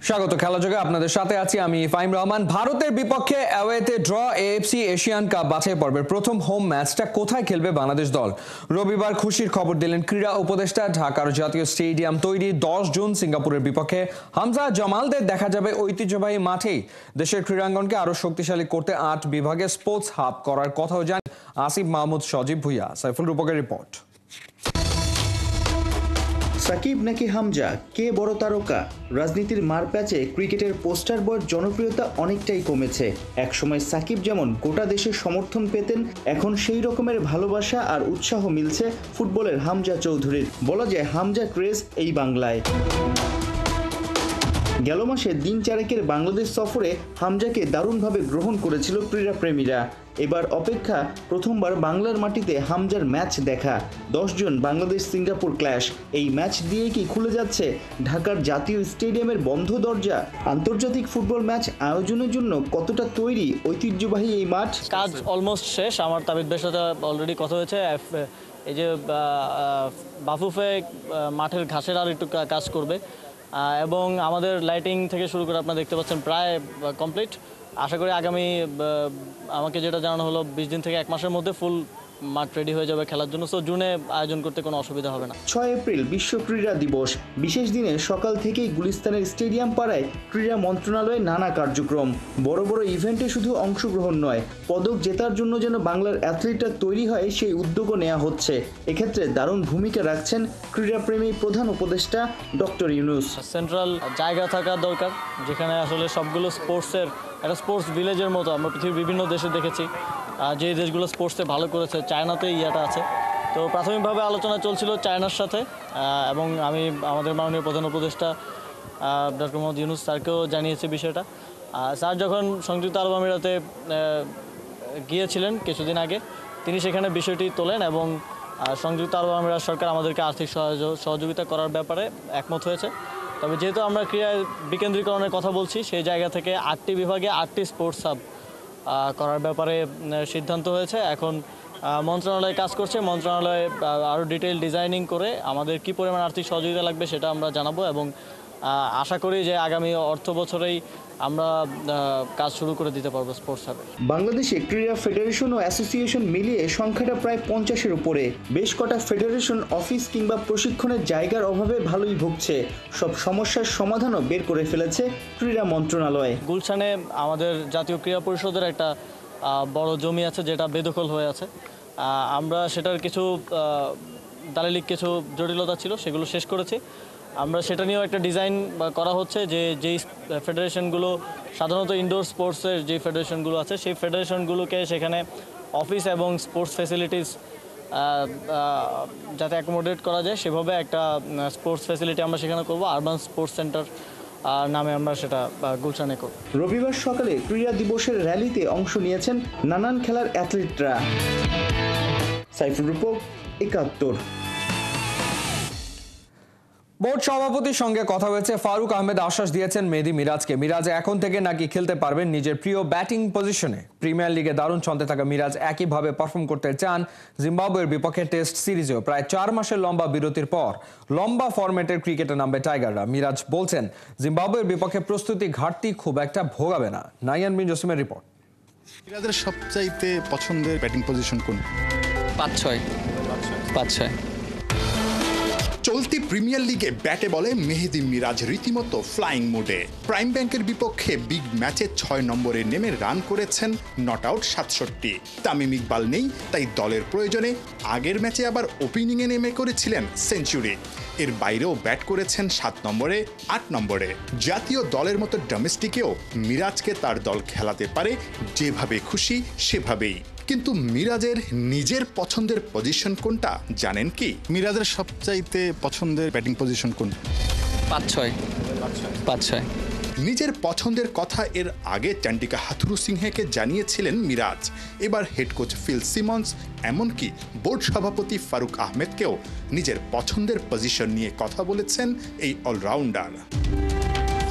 স্বাগত খেলাযোগে আপনাদের সাথে আছি আমি ফাহিম রহমান। ভারতের বিপক্ষে অ্যাওয়েতে ড্র এএফসি এশিয়ান কাপ বাছাই পর্বের প্রথম হোম ম্যাচটা কোথায় খেলবে বাংলাদেশ দল? রবিবার খুশির খবর দিলেন ক্রীড়া উপদেষ্টা। ঢাকার জাতীয় স্টেডিয়াম তৈরি 10 জুন সিঙ্গাপুরের বিপক্ষে হামজা জামালদের দেখা যাবে ঐতিহ্যবাহী মাঠেই। দেশের ক্রীড়াঙ্গনকে আরো শক্তিশালী করতে 8 বিভাগে স্পোর্টস হাব করার কথাও জানান আসিফ মাহমুদ সজীব ভুইয়া। সাইফুল রূপকের রিপোর্ট। সাকিব নাকি হামজা, কে বড় তারকা? রাজনীতির মারপ্যাচে ক্রিকেটের পোস্টার বয়ের জনপ্রিয়তা অনেকটাই কমেছে। একসময় সাকিব যেমন গোটা দেশের সমর্থন পেতেন, এখন সেই রকমের ভালোবাসা আর উৎসাহ মিলছে ফুটবলের হামজা চৌধুরীর। বলা যায় হামজা ক্রেজ এই বাংলায়। গেল মাসে দিন চারেকের বাংলাদেশ সফরে হামজাকে দারুণভাবে গ্রহণ করেছিল ক্রীড়াপ্রেমীরা। এবার অপেক্ষা প্রথমবার বাংলার মাটিতে হামজার ম্যাচ দেখা। 10 জুন বাংলাদেশ সিঙ্গাপুর ক্ল্যাশ। এই ম্যাচ দিয়েই কি খুলে যাচ্ছে ঢাকার জাতীয় স্টেডিয়ামের বন্ধ দরজা? আন্তর্জাতিক ফুটবল ম্যাচ আয়োজনের জন্য কতটা তৈরি ঐতিহ্যবাহী এই মাঠ? কাজ অলমোস্ট শেষ। আমার তাবিদ ভাইয়ের সাথে অলরেডি কথা হয়েছে। এই যে বাফুফে মাঠের ঘাসের আর একটু কাজ করবে এবং আমাদের লাইটিং থেকে শুরু করে আপনারা দেখতে পাচ্ছেন প্রায় কমপ্লিট। আশা করি আগামী আমাকে যেটা জানানো হলো 20 দিন থেকে 1 মাসের মধ্যে ফুল মাঠ রেডি হয়ে যাবে খেলার জন্য। সো জুনে আয়োজন করতে কোনো অসুবিধা হবে না। 6 এপ্রিল বিশ্ব ক্রীড়া দিবস। বিশেষ দিনে সকাল থেকেই গুলিস্তানের স্টেডিয়াম পাড়ায় ক্রীড়া মন্ত্রণালয়ে নানা কার্যক্রম। বড় বড় ইভেন্টে শুধু অংশগ্রহণ নয়, পদক জেতার জন্য যেন বাংলার অ্যাথলিটরা তৈরি হয় সেই উদ্যোগও নেওয়া হচ্ছে। এক্ষেত্রে দারুণ ভূমিকা রাখছেন ক্রীড়াপ্রেমী প্রধান উপদেষ্টা ডক্টর ইউনূস। সেন্ট্রাল জায়গা থাকা দরকার যেখানে আসলে সবগুলো স্পোর্টসের একটা স্পোর্টস ভিলেজের মতো আমরা পৃথিবীর বিভিন্ন দেশে দেখেছি। যে দেশগুলো স্পোর্টসে ভালো করেছে, চায়নাতে ইয়াটা আছে। তো প্রাথমিকভাবে আলোচনা চলছিল চায়নার সাথে এবং আমি আমাদের মাননীয় প্রধান উপদেষ্টা ডক্টর মোহাম্মদ ইউনূস স্যারকেও জানিয়েছি বিষয়টা। স্যার যখন সংযুক্ত আরব আমিরাতে গিয়েছিলেন কিছুদিন আগে, তিনি সেখানে বিষয়টি তোলেন এবং সংযুক্ত আরব আমিরাত সরকার আমাদেরকে আর্থিক সহযোগিতা করার ব্যাপারে একমত হয়েছে। তবে যেহেতু আমরা ক্রীড়া বিকেন্দ্রীকরণের কথা বলছি, সেই জায়গা থেকে 8টি বিভাগে 8টি স্পোর্টস হাব করার ব্যাপারে সিদ্ধান্ত হয়েছে। এখন মন্ত্রণালয় কাজ করছে। মন্ত্রণালয়ে আরও ডিটেইল ডিজাইনিং করে আমাদের কী পরিমাণ আর্থিক সহযোগিতা লাগবে সেটা আমরা জানাবো এবং আশা করি যে আগামী অর্থ বছরেই আমরা কাজ শুরু করে দিতে পারবো স্পোর্টস হাবে। বাংলাদেশে ক্রীড়া ফেডারেশন ও অ্যাসোসিয়েশন মিলিয়ে সংখ্যাটা প্রায় 50-এর উপরে। বেশ কটা ফেডারেশন অফিস কিংবা প্রশিক্ষণের জায়গার অভাবে ভালোই ভুগছে। সব সমস্যার সমাধানও বের করে ফেলেছে ক্রীড়া মন্ত্রণালয়। গুলশানে আমাদের জাতীয় ক্রীড়া পরিষদের একটা বড় জমি আছে যেটা বেদখল হয়ে আছে। আমরা সেটার কিছু দালিলিক কিছু জটিলতা ছিল, সেগুলো শেষ করেছি। আমরা সেটা নিয়েও একটা ডিজাইন করা হচ্ছে যে যেই ফেডারেশনগুলো সাধারণত ইনডোর স্পোর্টসের যে ফেডারেশনগুলো আছে সেই ফেডারেশনগুলোকে সেখানে অফিস এবং স্পোর্টস ফ্যাসিলিটিস যাতে অ্যাকোমোডেট করা যায় সেভাবে একটা স্পোর্টস ফ্যাসিলিটি আমরা সেখানে করব। আরবান স্পোর্টস সেন্টার নামে আমরা সেটা গুলশানে করব। রবিবার সকালে ক্রীড়া দিবসের র্যালিতে অংশ নিয়েছেন নানান খেলার অ্যাথলিটরা। সাইফুল রূপক, ৭১। বোর্ড সভাপতির সঙ্গে কথা হয়েছে। ফারুক আহমেদ আশ্বাস দিয়েছেন মেহেদী মিরাজকে। মিরাজ এখন থেকে নাকি খেলতে পারবেন নিজের প্রিয় ব্যাটিং পজিশনে। প্রিমিয়ার লিগে দারুণ ছন্দে থাকা মিরাজ একইভাবে পারফর্ম করতে চান জিম্বাবুয়ের বিপক্ষে টেস্ট সিরিজেও। প্রায় 4 মাসের লম্বা বিরতির পর লম্বা ফরম্যাটের ক্রিকেটে নামবে টাইগাররা। মিরাজ বলছেন জিম্বাবুয়ের বিপক্ষে প্রস্তুতি ঘাটতি খুব একটা ভোগাবে না। নাইয়ান বিন জসিমের রিপোর্ট। মিরাজের সবচাইতে পছন্দের ব্যাটিং পজিশন কোন? 5-6। চলতি প্রিমিয়ার লিগে ব্যাটে বলে মেহেদী মিরাজ রীতিমতো ফ্লাইং মোডে। প্রাইম ব্যাংকের বিপক্ষে বিগ ম্যাচে 6 নম্বরে নেমে রান করেছেন নট আউট 67। তামিম ইকবাল নেই, তাই দলের প্রয়োজনে আগের ম্যাচে আবার ওপেনিংয়ে নেমে করেছিলেন সেঞ্চুরি। এর বাইরেও ব্যাট করেছেন 7 নম্বরে, 8 নম্বরে। জাতীয় দলের মতো ডোমেস্টিকেও মিরাজকে তার দল খেলাতে পারে যেভাবে খুশি সেভাবেই। কিন্তু মিরাজের নিজের পছন্দের পজিশন কোনটা জানেন কি? মিরাজের সবচাইতে পছন্দের ব্যাটিং পজিশন কোন? 5-6। নিজের পছন্দের কথা এর আগে চান্ডিকা হাথুরু সিংহেকে জানিয়েছিলেন মিরাজ। এবার হেড কোচ ফিল সিমন্স এমনকি বোর্ড সভাপতি ফারুক আহমেদকেও নিজের পছন্দের পজিশন নিয়ে কথা বলেছেন এই অলরাউন্ডার।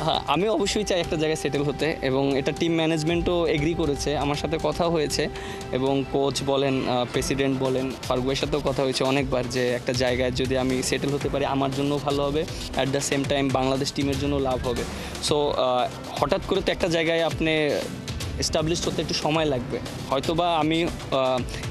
হ্যাঁ, আমি অবশ্যই চাই একটা জায়গায় সেটেল হতে, এবং এটা টিম ম্যানেজমেন্টও এগ্রি করেছে, আমার সাথে কথা হয়েছে, এবং কোচ বলেন, প্রেসিডেন্ট বলেন, ফারুকের সাথেও কথা হয়েছে অনেকবার যে একটা জায়গায় যদি আমি সেটেল হতে পারি আমার জন্য ভালো হবে, at the same time Bangladesh টিমের জন্য লাভ হবে। সো হঠাৎ করে তো একটা জায়গায় আপনি এস্টাবলিশ হতে একটু সময় লাগবে, হয়তোবা আমি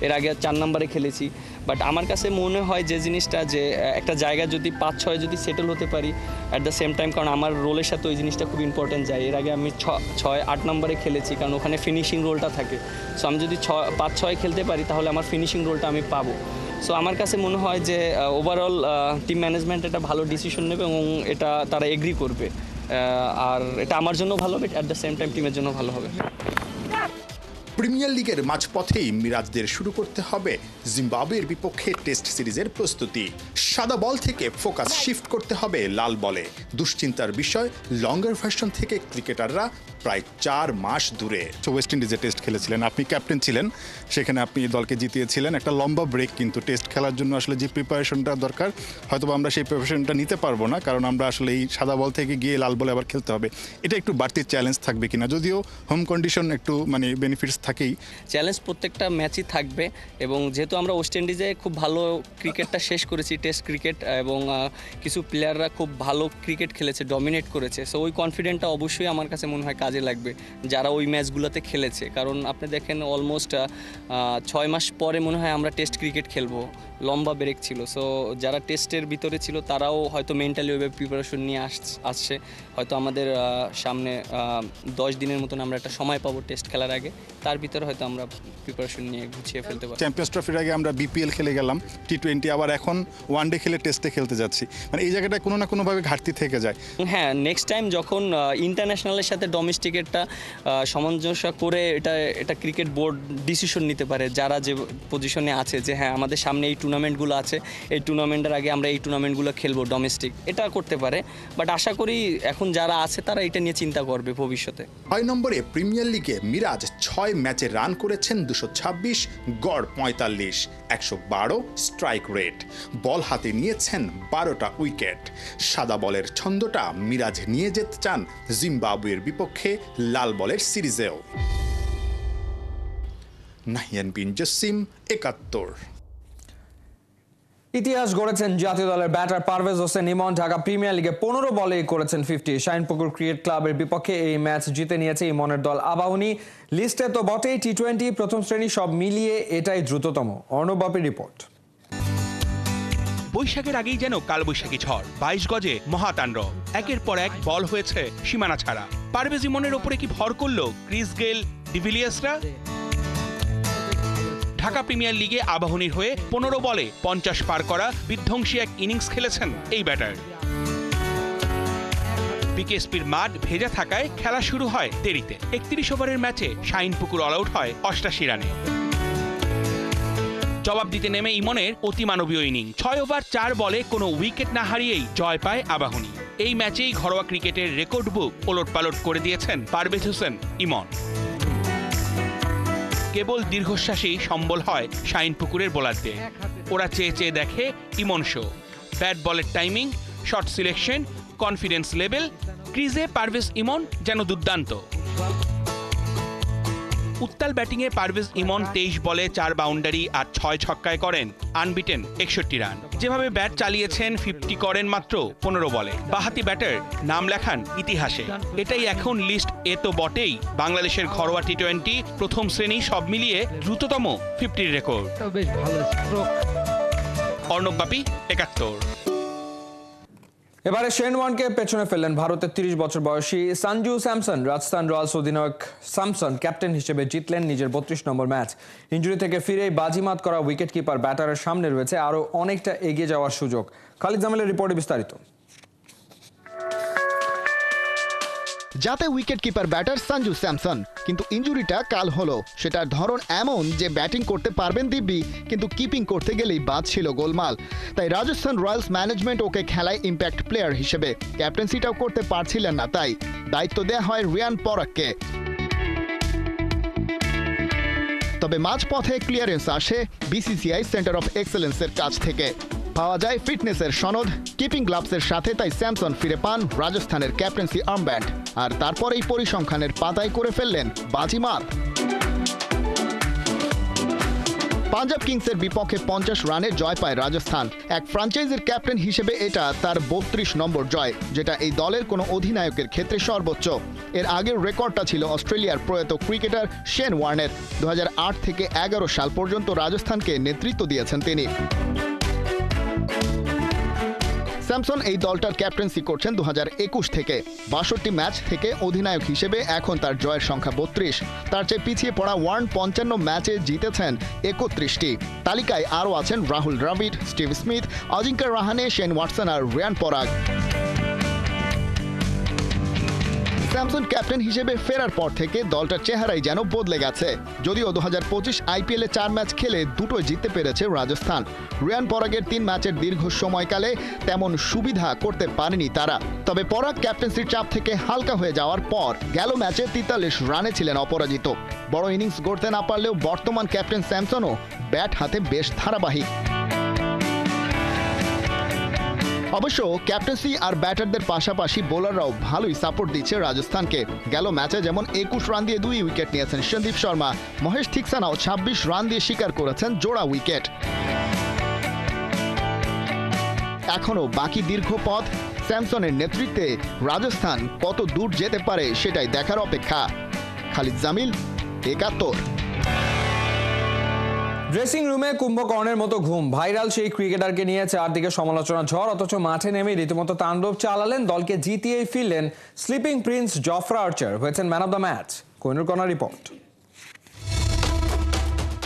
এর আগে 4 নম্বরে খেলেছি, বাট আমার কাছে মনে হয় যে জিনিসটা যে একটা জায়গায় যদি 5-6 যদি সেটেল হতে পারি অ্যাট দ্য সেম টাইম, কারণ আমার রোলের সাথে ওই জিনিসটা খুব ইম্পর্টেন্ট যায়। এর আগে আমি 6-8 নম্বরে খেলেছি, কারণ ওখানে ফিনিশিং রোলটা থাকে। সো আমি যদি 5-6 খেলতে পারি তাহলে আমার ফিনিশিং রোলটা আমি পাবো। সো আমার কাছে মনে হয় যে ওভারঅল টিম ম্যানেজমেন্ট একটা ভালো ডিসিশন নেবে এবং এটা তারা এগ্রি করবে, আর এটা আমার জন্য ভালো হবে, অ্যাট দ্য সেম টাইম টিমের জন্য ভালো হবে। প্রিমিয়ার লিগের মাঝপথেই মিরাজদের শুরু করতে হবে জিম্বাবুয়ের বিপক্ষে টেস্ট সিরিজের প্রস্তুতি। সাদা বল থেকে ফোকাস শিফট করতে হবে লাল বলে। দুশ্চিন্তার বিষয়, লঙ্গার ভার্সন থেকে ক্রিকেটাররা প্রায় 4 মাস দূরে। ওয়েস্ট ইন্ডিজে টেস্ট খেলেছিলেন, আপনি ক্যাপ্টেন ছিলেন, সেখানে আপনি দলকে জিতিয়েছিলেন। একটা লম্বা ব্রেক, কিন্তু টেস্ট খেলার জন্য আসলে যে প্রিপারেশনটা দরকার, হয়তো আমরা সেই প্রিপারেশনটা নিতে পারবো না, কারণ আমরা আসলে এই সাদা বল থেকে গিয়ে লাল বলে আবার খেলতে হবে। এটা একটু বাড়তি চ্যালেঞ্জ থাকবে কিনা, যদিও হোম কন্ডিশন একটু মানে বেনিফিটস থাকেই। চ্যালেঞ্জ প্রত্যেকটা ম্যাচই থাকবে, এবং যেহেতু আমরা ওয়েস্ট ইন্ডিজে খুব ভালো ক্রিকেটটা শেষ করেছি, টেস্ট ক্রিকেট, এবং কিছু প্লেয়াররা খুব ভালো ক্রিকেট খেলেছে, ডমিনেট করেছে, সো ওই কনফিডেন্টটা অবশ্যই আমার কাছে মনে হয় কাজে লাগবে যারা ওই ম্যাচগুলোতে খেলেছে। কারণ আপনি দেখেন অলমোস্ট 6 মাস পরে মনে হয় আমরা টেস্ট ক্রিকেট খেলবো, লম্বা ব্রেক ছিল। সো যারা টেস্টের ভিতরে ছিল তারাও হয়তো মেন্টালি ওইভাবে প্রিপারেশন নিয়ে আসছে। হয়তো আমাদের সামনে 10 দিনের মতন আমরা একটা সময় পাবো টেস্ট খেলার আগে, তার ভিতরে হয়তো আমরা প্রিপারেশন নিয়ে গুছিয়ে ফেলতে পারবো। চ্যাম্পিয়ন্স ট্রফির আগে আমরা বিপিএল খেলে গেলাম, টি20, আবার এখন ওয়ানডে খেলে টেস্টে খেলতে যাচ্ছি, মানে এই জায়গাটা কোনো না কোনোভাবে ঘাটতি থেকে যায়। হ্যাঁ, নেক্সট টাইম যখন ইন্টারন্যাশনালের সাথে ডোমেস্টিকেরটা সামঞ্জস্য করে এটা ক্রিকেট বোর্ড ডিসিশন নিতে পারে, যারা যে পজিশনে আছে, যে হ্যাঁ আমাদের সামনে এই টুর্নামেন্টগুলো আছে, এই টুর্নামেন্টের আগে আমরা এই টুর্নামেন্টগুলো খেলবো ডোমেস্টিক, এটা করতে পারে। বাট আশা করি এখন যারা আছে তারা এটা নিয়ে চিন্তা করবে ভবিষ্যতে। 6 নম্বরে প্রিমিয়ার লিগে মিরাজ 6 ম্যাচে রান করেছেন 226, গড় 45, 112 স্ট্রাইক রেট। বল হাতে নিয়েছেন 12টা উইকেট। সাদা বলের ছন্দটা মিরাজ নিয়ে যেতে চান জিম্বাবুয়ের বিপক্ষে লাল বলের সিরিজেও। নাহিয়ান বিন জসিম, 71। ইতিহাস গড়েছেন জাতীয় দলের ব্যাটার পারভেজ হোসেন ইমন। ঢাকা প্রিমিয়ার লিগে 15 বলে করেছেন 50। শাহিনপুকুর ক্রিকেট ক্লাবের বিপক্ষে এই ম্যাচ জিতে নিয়েছে ইমনের দল আবাহনী। লিস্টে তো বটেই, টি20 প্রথম শ্রেণী সব মিলিয়ে এটাই দ্রুততম। অর্ণব বাপির রিপোর্ট। বৈশাখের আগেই যেন কালবৈশাখী ঝড়, 22 গজে মহাতাণ্ডব, একের পর এক বল হয়েছে সীমানা ছাড়া। পারভেজ ইমনের ওপরে কি ভর করলো ক্রিস গেল, ডিভিলিয়ার্সরা? ঢাকা প্রিমিয়ার লিগে আবাহনীর হয়ে 15 বলে 50 পার করা বিধ্বংসী এক ইনিংস খেলেছেন এই ব্যাটার। বিকেএসপির মাঠ ভেজা থাকায় খেলা শুরু হয় দেরিতে। 31 ওভারের ম্যাচে শাহিনপুকুর অল আউট হয় 88 রানে। জবাব দিতে নেমে ইমনের অতিমানবীয় ইনিংস। 6 ওভার 4 বলে কোনো উইকেট না হারিয়েই জয় পায় আবাহনী। এই ম্যাচেই ঘরোয়া ক্রিকেটের রেকর্ড বুক ওলটপালট করে দিয়েছেন পারভেজ হোসেন ইমন। কেবল দীর্ঘশ্বাসেই সম্বল হয় শাহিনপুকুরের বোলারদের। ওরা চেয়ে চেয়ে দেখে ইমন শো। ব্যাট বলের timing, shot selection, confidence level, ক্রিজে পারভেজ ইমন যেন দুর্দান্ত। উত্তাল ব্যাটিংয়ে পারভেজ ইমন 23 বলে 4 বাউন্ডারি আর 6 ছক্কায় করেন আনবিটেন 61 রান। যেভাবে ব্যাট চালিয়েছেন 50 করেন মাত্র 15 বলে। বাহাতি ব্যাটার নাম লেখান ইতিহাসে। এটাই এখন লিস্ট এ তো বটেই বাংলাদেশের ঘরোয়া টি20 প্রথম শ্রেণী সব মিলিয়ে দ্রুততম 50 রেকর্ড। অর্ণব বাপি, 71। এবারে শেন ওয়ানকে পেছনে ফেললেন ভারতের 30 বছর বয়সী সঞ্জু স্যামসন। রাজস্থান রয়্যালস অধিনায়ক স্যামসন ক্যাপ্টেন হিসেবে জিতলেন নিজের 32 নম্বর ম্যাচ। ইনজুরি থেকে ফিরেই বাজিমাত করা উইকেট কিপার ব্যাটারের সামনে রয়েছে আরও অনেকটা এগিয়ে যাওয়ার সুযোগ। খালিদ জামিলের রিপোর্টে বিস্তারিত। যাতে wicket keeper batter Sanju Samson, কিন্তু ইনজুরিটা কাল হলো। সেটার ধরন এমন যে ব্যাটিং করতে পারবেন দিব্যি, কিন্তু কিপিং করতে গেলেই বাদ ছিল গোলমাল। তাই রাজস্থান রয়্যালস ম্যানেজমেন্ট ওকে খেলায় ইম্প্যাক্ট প্লেয়ার হিসেবে, ক্যাপ্টেন্সিটাও করতে পারছিলেন না, তাই দায়িত্ব দেয়া হয় রিয়ান পরাগকে। তবে মাঝপথে ক্লিয়ারেন্স আসে বিসিসিআই সেন্টার অফ এক্সেলেন্সের কাছ থেকে। পাওয়া যায় ফিটনেসের সনদ, কিপিং গ্লাভসের সাথে তাই স্যামসন ফিরে পান রাজস্থানের ক্যাপ্টেন্সি আর্মব্যান্ড। আর তারপরেই পরিসংখ্যানের পাতায় করে ফেললেন বাজিমাত। পাঞ্জাব কিংসের বিপক্ষে 50 রানে জয় পায় রাজস্থান। এক ফ্র্যাঞ্চাইজির ক্যাপ্টেন হিসেবে এটা তার 32 নম্বর জয়, যেটা এই দলের কোনো অধিনায়কের ক্ষেত্রে সর্বোচ্চ। এর আগের রেকর্ডটা ছিল অস্ট্রেলিয়ার প্রয়াত ক্রিকেটার শেন ওয়ার্নের। 2008 থেকে 11 সাল পর্যন্ত রাজস্থানকে নেতৃত্ব দিয়েছেন তিনি। স্যামসন এই দলটার ক্যাপ্টেন্সি করছেন 2021 থেকে। 62 ম্যাচ থেকে অধিনায়ক হিসেবে এখন তার জয়ের সংখ্যা 32। তার চেয়ে পিছিয়ে পড়া ওয়ার্ন 55 ম্যাচে জিতেছেন 31টি। তালিকায় আরও আছেন Rahul Dravid, Steve Smith, Ajinkya Rahane, Shane Watson আর রিয়ান পরাগ। স্যামসন ক্যাপ্টেন হিসেবে ফেরার পর থেকে দলটার চেহারাই যেন বদলে গেছে। যদিও 2025 আইপিএলে 4 ম্যাচ খেলে দুটোই জিততে পেরেছে রাজস্থান। রিয়ান পরাগের 3 ম্যাচের দীর্ঘ সময়কালে তেমন সুবিধা করতে পারেনি তারা। তবে পরাগ ক্যাপ্টেন্সির চাপ থেকে হালকা হয়ে যাওয়ার পর গেল ম্যাচে 43 রানে ছিলেন অপরাজিত। বড় ইনিংস গড়তে না পারলেও বর্তমান ক্যাপ্টেন স্যামসনও ব্যাট হাতে বেশ ধারাবাহিক। অবশ্য ক্যাপ্টেন্সি আর ব্যাটারদের পাশাপাশি বোলাররাও ভালোই সাপোর্ট দিচ্ছে রাজস্থানকে। গেল ম্যাচে যেমন 21 রান দিয়ে 2 উইকেট নিয়েছেন সন্দীপ শর্মা, মহেশ থিকসানাও 26 রান দিয়ে শিকার করেছেন জোড়া উইকেট। এখনও বাকি দীর্ঘ পথ। স্যামসনের নেতৃত্বে রাজস্থান কত দূর যেতে পারে সেটাই দেখার অপেক্ষা। খালিদ জামিল, 71। ড্রেসিং রুমে কুম্ভকর্ণের মতো ঘুম, ভাইরাল সেই ক্রিকেটারকে নিয়ে চারদিকে সমালোচনা ঝড়, অথচ মাঠে নেমে রীতিমতো তাণ্ডব চালালেন, দলকে জিতিয়েই ফিরলেন স্লিপিং প্রিন্স জফরা আর্চার, হয়েছেন man of the match. Kohinoor কণা রিপোর্ট।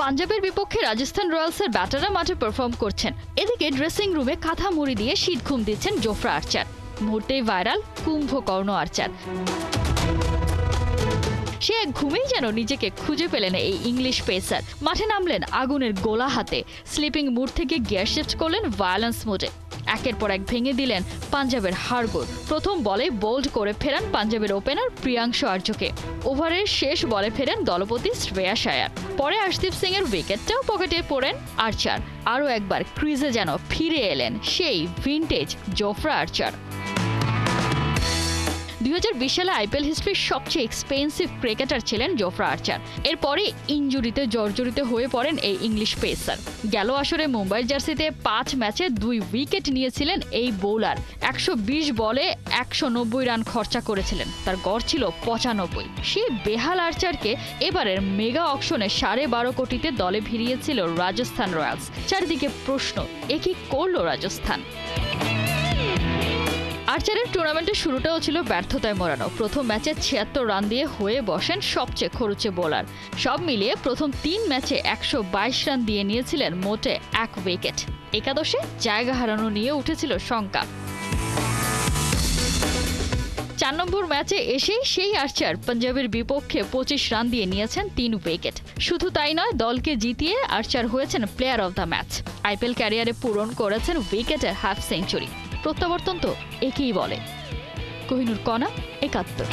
পাঞ্জাবের বিপক্ষে রাজস্থান রয়্যালসের ব্যাটাররা মাঠে পারফর্ম করছেন, এদিকে ড্রেসিং রুমে কাঁথা মুড়ি দিয়ে শীত ঘুম দিচ্ছেন জফরা আর্চার। মুহূর্তেই ভাইরাল কুম্ভকর্ণ আর্চার। সে এক ঘুমেই যেন নিজেকে খুঁজে পেলেন এই ইংলিশ পেসার। মাঠে নামলেন আগুনের গোলা হাতে, স্লিপিং মুড থেকে গিয়ার শিফট করলেন ভায়োলেন্স মোডে। একের পর এক ভেঙে দিলেন পাঞ্জাবের হাড়গোড়। প্রথম বলে বোল্ড করে ফেরান পাঞ্জাবের ওপেনার প্রিয়াংশু আর্যকে। ওভারের শেষ বলে ফেরেন দলপতি শ্রেয়াস আয়ার। পরে আর্শদীপ সিং এর উইকেটটাও পকেটে পড়েন আর্চার। আরও একবার ক্রিজে যেন ফিরে এলেন সেই ভিনটেজ জফরা আর্চার। 2020 সালে আইপিএল হিস্ট্রির সবচেয়ে এক্সপেন্সিভ ক্রিকেটার ছিলেন জফরা আর্চার। এরপরে ইনজুরিতে জর্জরিত হয়ে পড়েন এই ইংলিশ পেসার। গেল আসরে মুম্বাইয়ের জার্সিতে 5 ম্যাচে 2 উইকেট নিয়েছিলেন এই বোলার। 120 বলে 190 রান খরচা করেছিলেন, তার গড় ছিল 95। সেই বেহাল আর্চারকে এবারের মেগা অকশনে 12.5 কোটিতে দলে ভিড়িয়েছিল রাজস্থান রয়্যালস। চারিদিকে প্রশ্ন, এ কি করল রাজস্থান? আর্চারের টুর্নামেন্টের শুরুটাও ছিল ব্যর্থতায় মোড়ানো। প্রথম ম্যাচে 76 রান দিয়ে হয়ে বসেন সবচেয়ে খরুচে বোলার। সব মিলিয়ে প্রথম 3 ম্যাচে 122 রান দিয়ে নিয়েছিলেন মোটে 1 উইকেট। একাদশে জায়গা হারানো নিয়ে উঠেছিল শঙ্কা। 4 নম্বর ম্যাচে এসেই সেই আর্চার পাঞ্জাবের বিপক্ষে 25 রান দিয়ে নিয়েছেন 3 উইকেট। শুধু তাই নয়, দলকে জিতিয়ে আর্চার হয়েছেন player of the match. IPL ক্যারিয়ারে পূরণ করেছেন উইকেটের হাফ সেঞ্চুরি। প্রত্যাবর্তন তো একেই বলে। কোহিনুর কণা, 71।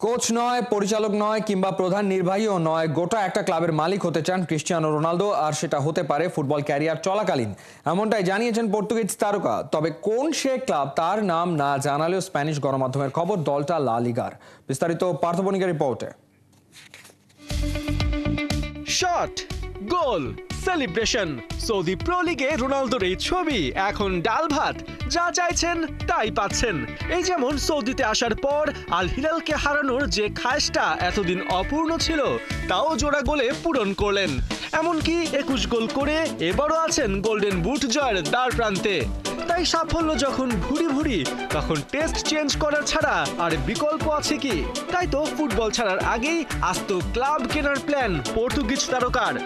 কোচ নয়, পরিচালক নয়, কিংবা প্রধান নির্বাহীও নয়, গোটা একটা ক্লাবের মালিক হতে চান ক্রিস্টিয়ানো রোনালদো, আর সেটা হতে পারে ফুটবল ক্যারিয়ার চলাকালীন। এমনটাই জানিয়েছেন পর্তুগিজ তারকা। তবে কোন সে ক্লাব তার নাম না জানালেও স্প্যানিশ গণমাধ্যমের খবর দলটা লা লিগার। বিস্তারিত পার্থবণিকের রিপোর্টে। শট, গোল, সেলিব্রেশন, সৌদি প্রো লিগে রোনালদোর এই ছবি এখন ডাল ভাত। যা চাইছেন তাই পাচ্ছেন। এই যেমন সৌদিতে আসার পর আল হিলালকে হারানোর যে খায়েশটা এতদিন অপূর্ণ ছিল, তাও জোড়া গোলে পূরণ করলেন। এমনকি 21 গোল করে এবারও আছেন গোল্ডেন বুট জয়ের দ্বার প্রান্তে। তাই সাফল্য যখন ভুরি ভুরি, তখন টেস্ট চেঞ্জ করার ছাড়া আর বিকল্প আছে কি? তাই তো ফুটবল ছাড়ার আগেই আস্ত ক্লাব কেনার প্ল্যান পর্তুগিজ তারকার।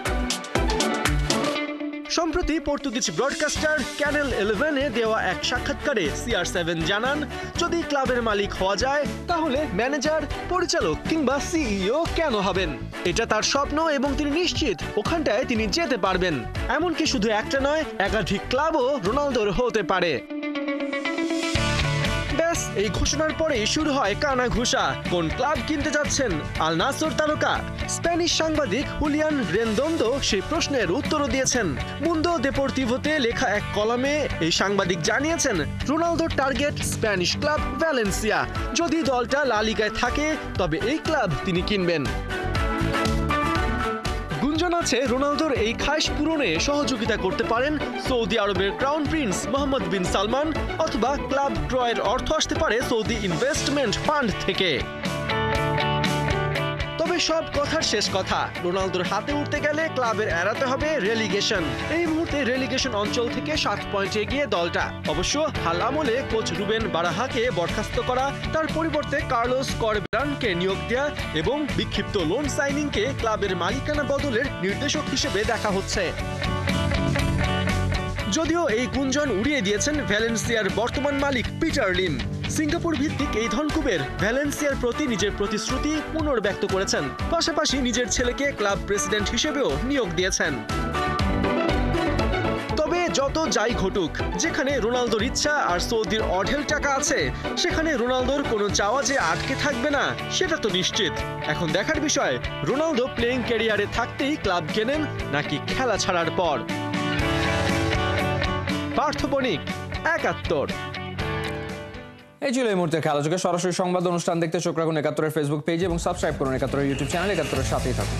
সম্প্রতি পর্তুগিজ ব্রডকাস্টার চ্যানেল 11-এ দেওয়া এক সাক্ষাৎকারে CR7 জানান, যদি ক্লাবের মালিক হওয়া যায় তাহলে ম্যানেজার, পরিচালক কিংবা CEO কেন হবেন? এটা তার স্বপ্ন এবং তিনি নিশ্চিত ওখানটায় তিনি যেতে পারবেন। এমনকি শুধু একটা নয়, একাধিক ক্লাবও রোনালদোর হতে পারে। ব্যাস, ব্যাস এই ঘোষণার পরেই শুরু হয় কানাঘুষা। কোন ক্লাব কিনতে যাচ্ছেন আল নাসর তারকা? স্প্যানিশ সাংবাদিক হুলিয়ান রেন্দোন্দো সেই প্রশ্নের উত্তরও দিয়েছেন। মুন্দো দেপোর্তিভোতে লেখা এক কলামে এই সাংবাদিক জানিয়েছেন, রোনালদোর টার্গেট স্প্যানিশ ক্লাব ভ্যালেন্সিয়া। যদি দলটা লা লিগায় থাকে তবে এই ক্লাব তিনি কিনবেন। গুঞ্জন আছে রোনালদোর এই খাস পূরণে সহযোগিতা করতে পারেন সৌদি আরবের ক্রাউন প্রিন্স মোহাম্মদ বিন সালমান, অথবা ক্লাব ক্রয়ের অর্থ আসতে পারে সৌদি ইনভেস্টমেন্ট ফান্ড থেকে। তবে সব কথার শেষ কথা, রোনালদোর হাতে উঠতে গেলে ক্লাবের এড়াতে হবে রেলিগেশন। এই মুহূর্তে রেলিগেশন অঞ্চল থেকে 7 পয়েন্টে এগিয়ে দলটা। অবশ্য হাল আমলে কোচ রুবেন বারাহাকে বরখাস্ত করা, তার পরিবর্তে কার্লোস করবেরানকে নিয়োগ দেয়া এবং বিক্ষিপ্ত লোন সাইনিংকে ক্লাবের মালিকানা বদলের নির্দেশক হিসেবে দেখা হচ্ছে। যদিও এই গুঞ্জন উড়িয়ে দিয়েছেন ভ্যালেন্সিয়ার বর্তমান মালিক পিটার লিম। সিঙ্গাপুর ভিত্তিক এই ধনকুবের ভ্যালেন্সিয়ার প্রতি নিজের প্রতিশ্রুতি পুনর্ব্যক্ত করেছেন, পাশাপাশি নিজের ছেলেকে ক্লাব প্রেসিডেন্ট হিসেবেও নিয়োগ দিয়েছেন। তবে যত যাই ঘটুক, যেখানে রোনালদোর ইচ্ছা আর সৌদির অঢেল টাকা আছে, সেখানে রোনালদোর কোনো চাওয়া যে আটকে থাকবে না সেটা তো নিশ্চিত। এখন দেখার বিষয়, রোনালদো প্লেইং ক্যারিয়ারে থাকতেই ক্লাব কেনেন নাকি খেলা ছাড়ার পর। পার্থ বণিক, ৭১। এই ছিল এই মুহূর্তে খেলাযোগে। সরাসরি সংবাদ অনুষ্ঠান দেখতে চোখ রাখুন ৭১-এর ফেসবুক পেজে এবং সাবস্ক্রাইব করুন ৭১-এর ইউটিউব চ্যানেল। ৭১-এর সাথেই থাকুন।